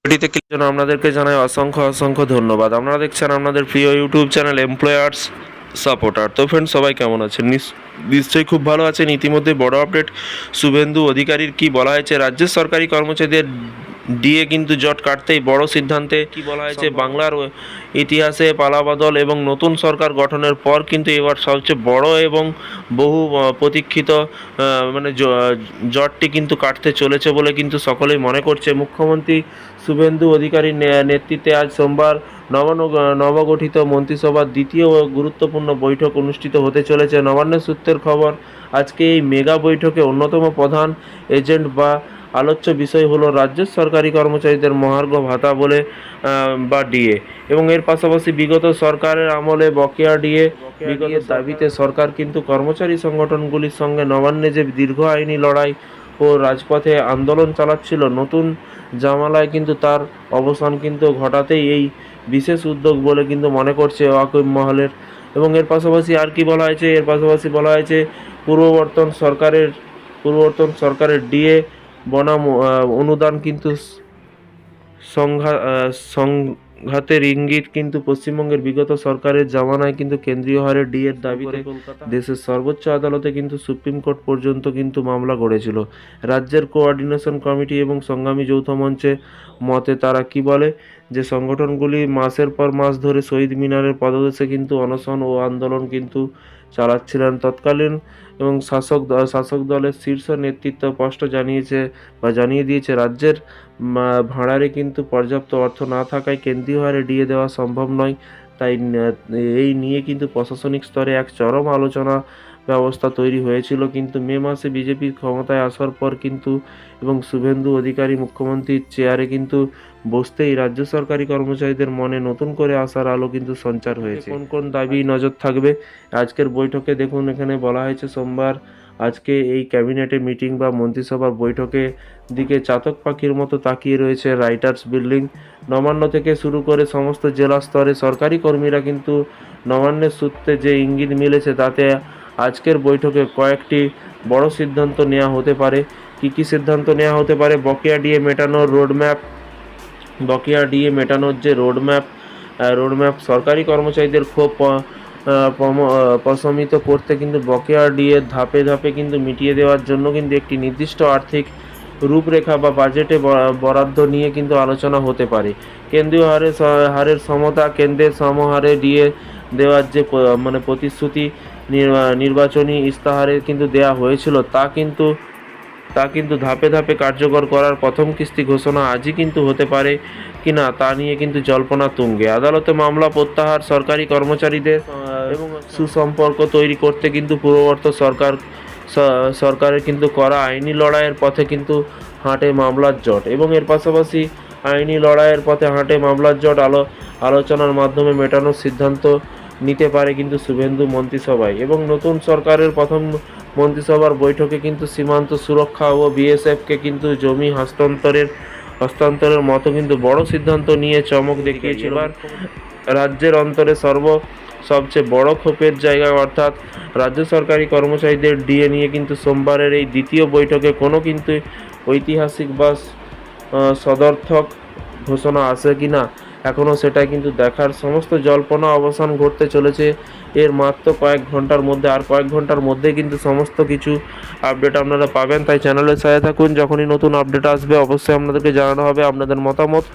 ভিডিওতে ক্লিক জন্য আপনাদেরকে জানাই অসংখ্য অসংখ্য ধন্যবাদ। আপনারা দেখছেন আপনাদের প্রিয় ইউটিউব চ্যানেল এমপ্লয়ার্স সাপোর্টার। তো ফ্রেন্ডস, সবাই কেমন আছেন? নিশ্চয়ই খুব ভালো আছেন। ইতিমধ্যে বড় আপডেট শুভেন্দু অধিকারীর কি বলা হয়েছে, রাজ্যের সরকারি কর্মচারীদের ডিএ কিন্তু জট কাটতেই বড় সিদ্ধান্তে কি বলা হয়েছে, বাংলার ইতিহাসে পালাবদল এবং নতুন সরকার গঠনের পর কিন্তু এবার সবচেয়ে বড় এবং বহু প্রতীক্ষিত মানে জটটি কিন্তু কাটতে চলেছে বলে কিন্তু সকলেই মনে করছে। মুখ্যমন্ত্রী শুভেন্দু অধিকারীর নেতৃত্বে আজ সোমবার নবগঠিত মন্ত্রিসভার দ্বিতীয় গুরুত্বপূর্ণ বৈঠক অনুষ্ঠিত হতে চলেছে। নবান্নের সূত্রের খবর, আজকে এই মেগা বৈঠকে অন্যতম প্রধান এজেন্ট বা আলোচ্য বিষয় হলো রাজ্যের সরকারি কর্মচারীদের মহার্ঘ ভাতা বলে বা ডিএ, এবং এর পাশাপাশি বিগত সরকারের আমলে বকেয়া ডিএ বিগতের দাবিতে সরকার কিন্তু কর্মচারী সংগঠনগুলির সঙ্গে নবান্নে যে দীর্ঘ আইনি লড়াই ও রাজপথে আন্দোলন চালাচ্ছিল, নতুন জামালায় কিন্তু তার অবসান কিন্তু ঘটাতেই এই বিশেষ উদ্যোগ বলে কিন্তু মনে করছে ওয়াকিব মহলের। এবং এর পাশাপাশি আর কি বলা হয়েছে, এর পাশাপাশি বলা হয়েছে পূর্ববর্তন সরকারের ডিএ বনাম অনুদান কিন্তু সংঘাতের ইঙ্গিত। কিন্তু পশ্চিমবঙ্গের বিগত সরকারের জামানায় কিন্তু কেন্দ্রীয় হারে ডিএর দাবিতে দেশের সর্বোচ্চ আদালতে কিন্তু সুপ্রিম কোর্ট পর্যন্ত কিন্তু মামলা গড়েছিল। রাজ্যের কোঅর্ডিনেশন কমিটি এবং সংগ্রামী যৌথ মঞ্চে মতে তারা কি বলে, যে সংগঠনগুলি মাসের পর মাস ধরে শহীদ মিনারের পদদেশে কিন্তু অনশন ও আন্দোলন কিন্তু চালাচ্ছিলেন। তৎকালীন এবং শাসক দলের শীর্ষ নেতৃত্ব স্পষ্ট জানিয়ে দিয়েছে রাজ্যের ভাড়ারে কিন্তু পর্যাপ্ত অর্থ না থাকায় কেন্দ্রীয় হারে ডিএ দেওয়া সম্ভব নয়। তাই এই নিয়ে কিন্তু প্রশাসনিক স্তরে এক চরম আলোচনা ব্যবস্থা তৈরি হয়েছিল। কিন্তু মে মাসে বিজেপি ক্ষমতায় আসার পর কিন্তু এবং শুভেন্দু অধিকারী মুখ্যমন্ত্রীর চেয়ারে কিন্তু বসতেই রাজ্য সরকারি কর্মচারীদের মনে নতুন করে আসার আলো কিন্তু সঞ্চার হয়েছে। কোন কোন দাবি নজর থাকবে আজকের বৈঠকে দেখুন। এখানে বলা হয়েছে সোমবার আজকে এই ক্যাবিনেটে মিটিং বা মন্ত্রিসভার বৈঠকে দিকে চাতক পাখির মতো তাকিয়ে রয়েছে রাইটার্স বিল্ডিং। নবান্ন থেকে শুরু করে সমস্ত জেলা স্তরে সরকারি কর্মীরা কিন্তু নবান্নের সূত্রে যে ইঙ্গিত মিলেছে তাতে আজকের বৈঠকে কয়েকটি বড় সিদ্ধান্ত নেওয়া হতে পারে। কি সিদ্ধান্ত নেওয়া হতে পারে? বকেয়া ডিএ মেটানোর যে রোডম্যাপ সরকারি কর্মচারীদের ক্ষোভ প্রশমিত করতে কিন্তু বকেয়া ডিএ ধাপে ধাপে কিন্তু মিটিয়ে দেওয়ার জন্য কিন্তু একটি নির্দিষ্ট আর্থিক রূপরেখা বা বাজেটে বরাদ্দ নিয়ে কিন্তু আলোচনা হতে পারে। কেন্দ্রীয় হারের সমতা, কেন্দ্রের সমহারে ডিএ দেওয়ার যে প্রতিশ্রুতি নির্বাচনী ইস্তাহারে কিন্তু দেয়া হয়েছিল তা কিন্তু ধাপে ধাপে কার্যকর করার প্রথম কিস্তি ঘোষণা আজই কিন্তু হতে পারে কিনা তা নিয়ে কিন্তু জল্পনা তুঙ্গে। আদালতে মামলা প্রত্যাহার, সরকারি কর্মচারীদের এবং সুসম্পর্ক তৈরি করতে কিন্তু পূর্ববর্তী সরকারের কিন্তু করা আইনি লড়াইয়ের পথে কিন্তু হাঁটে মামলার জট, এবং এর পাশাপাশি আইনি লড়াইয়ের পথে হাঁটে মামলার জট আলোচনার মাধ্যমে মেটানোর সিদ্ধান্ত নিতে পারে কিন্তু শুভেন্দু মন্ত্রিসভায়। এবং নতুন সরকারের প্রথম মন্ত্রিসভার বৈঠকে কিন্তু সীমান্ত সুরক্ষা ও বিএসএফকে কিন্তু জমি হস্তান্তরের মতো কিন্তু বড় সিদ্ধান্ত নিয়ে চমক দেখিয়েছিল। রাজ্যের অন্তরে সবচেয়ে বড় ক্ষোভের জায়গা অর্থাৎ রাজ্য সরকারি কর্মচারীদের ডিএ নিয়ে কিন্তু সোমবারের এই দ্বিতীয় বৈঠকে কোনো কিন্তু ঐতিহাসিক বা সদর্থক ঘোষণা আসে কিনা এখনও সেটাই কিন্তু দেখার। সমস্ত জল্পনা অবসান ঘটতে চলেছে এর মাত্র কয়েক ঘন্টার মধ্যে কিন্তু সমস্ত কিছু আপডেট আপনারা পাবেন। তাই চ্যানেলের সাথে থাকুন, যখনই নতুন আপডেট আসবে অবশ্যই আপনাদেরকে জানানো হবে। আপনাদের মতামত